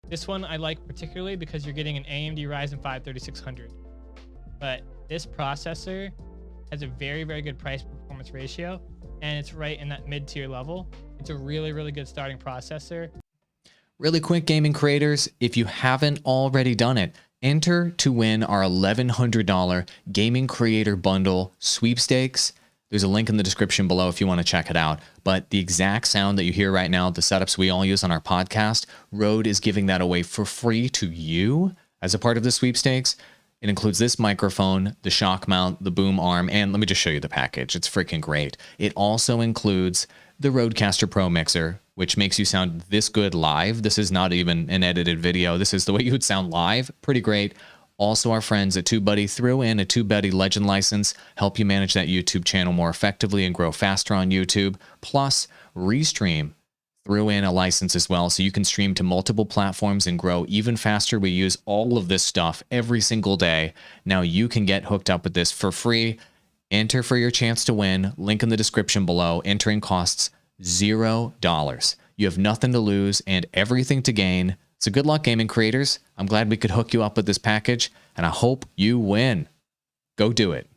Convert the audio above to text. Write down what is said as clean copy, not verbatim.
This one I like particularly because you're getting an AMD Ryzen 5 3600. But this processor has a very, very good price performance ratio, and it's right in that mid-tier level. It's a really, really good starting processor. Really quick, gaming creators, if you haven't already done it, enter to win our $1,100 Gaming Creator Bundle sweepstakes. There's a link in the description below if you want to check it out. But the exact sound that you hear right now, the setups we all use on our podcast, Rode is giving that away for free to you as a part of the sweepstakes. It includes this microphone, the shock mount, the boom arm, and let me just show you the package. It's freaking great. It also includes the Rodecaster Pro mixer, which makes you sound this good live. This is not even an edited video. This is the way you would sound live. Pretty great. Also, our friends at TubeBuddy threw in a TubeBuddy Legend license, help you manage that YouTube channel more effectively and grow faster on YouTube. Plus, Restream threw in a license as well, so you can stream to multiple platforms and grow even faster. We use all of this stuff every single day. Now you can get hooked up with this for free. Enter for your chance to win. Link in the description below. Entering costs $0. You have nothing to lose and everything to gain. So good luck, gaming creators. I'm glad we could hook you up with this package, and I hope you win. Go do it.